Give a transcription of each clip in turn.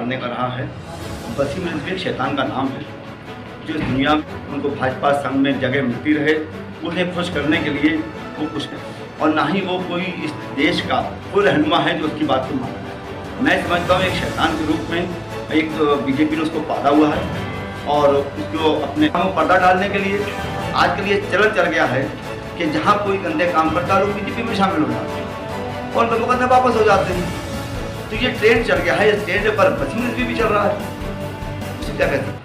बिगाड़ने का रहा है। वसीम रिजवी एक शैतान का नाम है जो इस दुनिया में उनको भाजपा संघ में जगह मिलती रहे, उन्हें खुश करने के लिए वो कुछ नहीं, और ना ही वो कोई इस देश का कोई रहनुमा है जो उसकी बात को मानता है। मैं समझता हूँ एक शैतान के रूप में एक बीजेपी ने उसको पाला हुआ है और उसको अपने काम पर्दा डालने के लिए आज के लिए चलन चल गया है कि जहाँ कोई गंदे काम करता है लोग बीजेपी में शामिल हो जाते हैं और उनको कहते वापस हो जाते हैं। तो ये ट्रेंड चल गया है, इस ट्रेंड पर वसीम रिजवी भी चल रहा है, उसे क्या कहते हैं।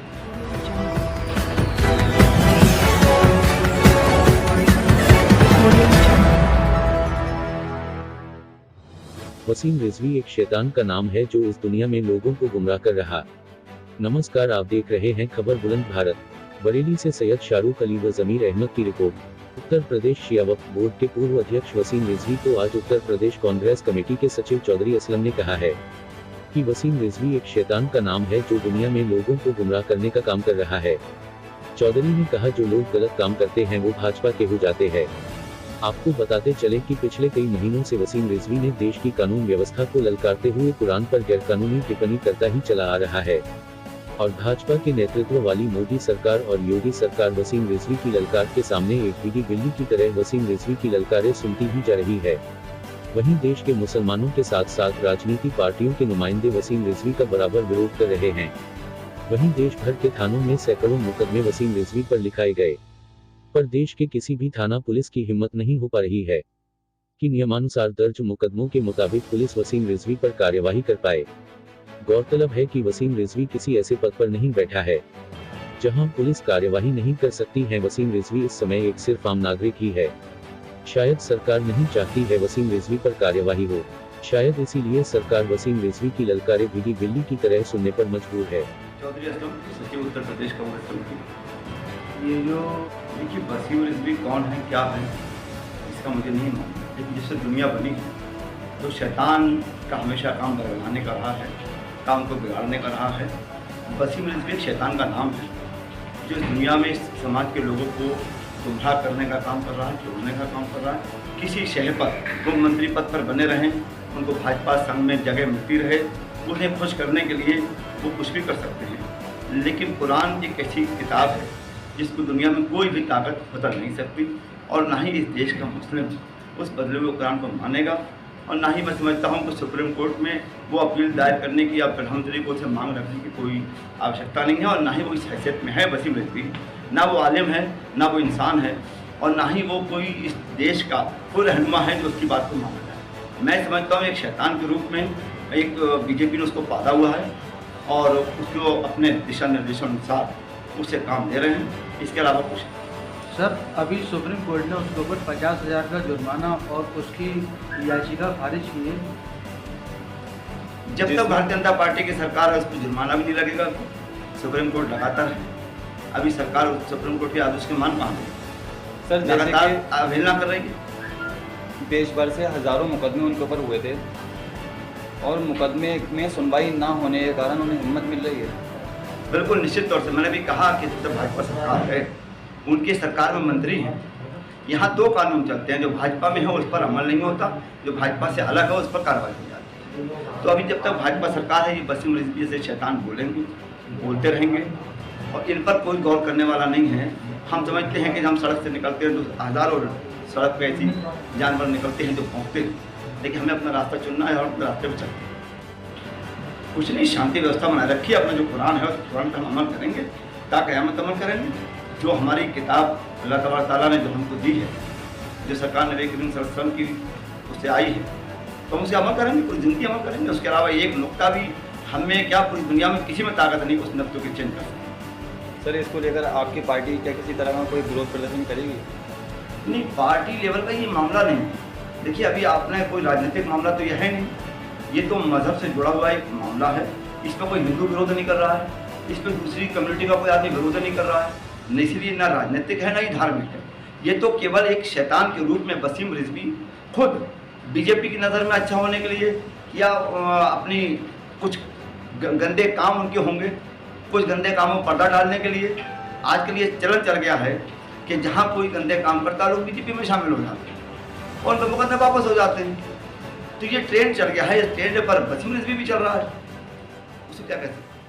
वसीम रिजवी एक शैतान का नाम है जो इस दुनिया में लोगों को गुमराह कर रहा। नमस्कार, आप देख रहे हैं खबर बुलंद भारत। बरेली से सैयद शाहरुख अली व जमीर अहमद की रिपोर्ट। उत्तर प्रदेश शिया वक्फ बोर्ड के पूर्व अध्यक्ष वसीम रिजवी को आज उत्तर प्रदेश कांग्रेस कमेटी के सचिव चौधरी असलम ने कहा है कि वसीम रिजवी एक शैतान का नाम है जो दुनिया में लोगों को गुमराह करने का काम कर रहा है। चौधरी ने कहा, जो लोग गलत काम करते हैं वो भाजपा के हो जाते हैं। आपको बताते चले कि पिछले कई महीनों से वसीम रिजवी ने देश की कानून व्यवस्था को ललकारते हुए कुरान पर गैरकानूनी टिप्पणी करता ही चला आ रहा है और भाजपा के नेतृत्व वाली मोदी सरकार और योगी सरकार वसीम रिजवी की ललकार के सामने एक भीगी बिल्ली की तरह वसीम रिजवी की ललकारें सुनती ही जा रही है। वहीं देश के मुसलमानों के साथ साथ राजनीति पार्टियों के नुमाइंदे वसीम रिजवी का बराबर विरोध कर रहे हैं। वहीं देश भर के थानों में सैकड़ों मुकदमे वसीम रिजवी पर लिखाए गए, पर देश के किसी भी थाना पुलिस की हिम्मत नहीं हो पा रही है कि नियमानुसार दर्ज मुकदमों के मुताबिक पुलिस वसीम रिजवी पर कार्यवाही कर पाए। गौरतलब है कि वसीम रिजवी किसी ऐसे पद पर नहीं बैठा है जहां पुलिस कार्यवाही नहीं कर सकती है। वसीम रिजवी इस समय एक सिर्फ आम नागरिक ही है। शायद सरकार नहीं चाहती है वसीम रिजवी पर कार्यवाही हो, शायद इसीलिए सरकार वसीम रिजवी की ललकारें भीगी बिल्ली की तरह सुनने पर मजबूर है। चौधरी असलम, सचिव उत्तर प्रदेश कांग्रेस कमेटी। ये जो देखिए वसीम रिजवी कौन है क्या है इसका मुझे नहीं मालूम, लेकिन जिससे दुनिया बनी है तो शैतान का हमेशा काम बरगलाने का रहा है, काम को बिगाड़ने का रहा है। वसीम रिजवी एक शैतान का नाम है जो इस दुनिया में इस समाज के लोगों को गुमराह करने का काम कर रहा है, जोड़ने का काम कर रहा है। किसी शहर पर वो मंत्री पद पर बने रहें, उनको भाजपा संघ में जगह मिलती रहे, उन्हें खुश करने के लिए वो कुछ भी कर सकते हैं। लेकिन कुरान एक ऐसी किताब है जिसको दुनिया में कोई भी ताकत बदल नहीं सकती और ना ही इस देश का मुस्लिम उस बदले हुए कुरान को मानेगा और ना ही मैं समझता हूँ कि सुप्रीम कोर्ट में वो अपील दायर करने की या प्रधानमंत्री को उसे मांग रखने की कोई आवश्यकता नहीं है और ना ही वो इस हैसियत में है वसीम रिजवी। ना वो आलिम है, ना वो इंसान है और ना ही वो कोई इस देश का कोई रहनुमा है जो उसकी बात को मानता है। मैं समझता हूँ एक शैतान के रूप में एक बीजेपी ने उसको पाला हुआ है और उसको अपने दिशा निर्देशानुसार उसे काम दे रहे हैं, इसके अलावा कुछ। सर, अभी सुप्रीम कोर्ट ने उसके ऊपर 50,000 का जुर्माना और उसकी याचिका खारिज की है। जब तक भारतीय जनता पार्टी की सरकार है उस पर जुर्माना भी नहीं लगेगा। सुप्रीम कोर्ट लगातार है, अभी सरकार सुप्रीम कोर्ट के आदेश के मान पाते सर, लगातार अवहेलना कर रही है। देश भर से हजारों मुकदमे उनके ऊपर हुए थे और मुकदमे में सुनवाई ना होने के कारण उन्हें हिम्मत मिल रही है। बिल्कुल निश्चित तौर से मैंने भी कहा कि जब भाजपा सरकार है, उनकी सरकार में मंत्री हैं, यहाँ दो कानून चलते हैं, जो भाजपा में है उस पर अमल नहीं होता, जो भाजपा से अलग है उस पर कार्रवाई की जाती है। तो अभी जब तक भाजपा सरकार है ये वसीम रिजवी से शैतान बोलेंगे, बोलते रहेंगे और इन पर कोई गौर करने वाला नहीं है। हम समझते हैं कि हम सड़क से निकलते हैं तो हज़ारों सड़क पर ऐसी जानवर निकलते हैं जो भौंकते हैं, लेकिन हमें अपना रास्ता चुनना है और अपने रास्ते पर चलते हैं। कुछ नहीं, शांति व्यवस्था बनाए रखिए, अपना जो कुरान है उस कुरान पर हम अमल करेंगे, क़यामत अमल करेंगे। जो हमारी किताब अल्लाह तबारक तआला ने जो हमको दी है, जो सरकार नबी करीम सल्लल्लाहु अलैहि वसल्लम की उससे आई है, तो हम उसे अमल करेंगे, पूरी ज़िंदगी अमल करेंगे। उसके अलावा एक नुक्ता भी हमें क्या पूरी दुनिया में किसी में ताकत नहीं उस नुक्तों की चेंज कर सकते। सर, इसको लेकर आपकी पार्टी क्या किसी तरह का कोई विरोध प्रदर्शन करेगी? नहीं, पार्टी लेवल का ये मामला नहीं है। देखिए, अभी आपने कोई राजनीतिक मामला तो यह है नहीं, ये तो मज़हब से जुड़ा हुआ एक मामला है। इस पर कोई हिंदू विरोध नहीं कर रहा है, इस पर दूसरी कम्युनिटी का कोई आदमी विरोध नहीं कर रहा है, न इसलिए ना राजनीतिक है ना ही धार्मिक है। ये तो केवल एक शैतान के रूप में वसीम रिजवी खुद बीजेपी की नज़र में अच्छा होने के लिए या अपनी कुछ गंदे काम उनके होंगे, कुछ गंदे कामों पर पर्दा डालने के लिए आज के लिए चलन चल गया है कि जहाँ कोई गंदे काम करता है लोग बीजेपी में शामिल हो जाते हैं और उनको कहते वापस हो जाते हैं। तो ये ट्रेंड चल गया है, इस ट्रेंड पर वसीम रिजवी भी चल रहा है। उसे क्या कह सकते हैं?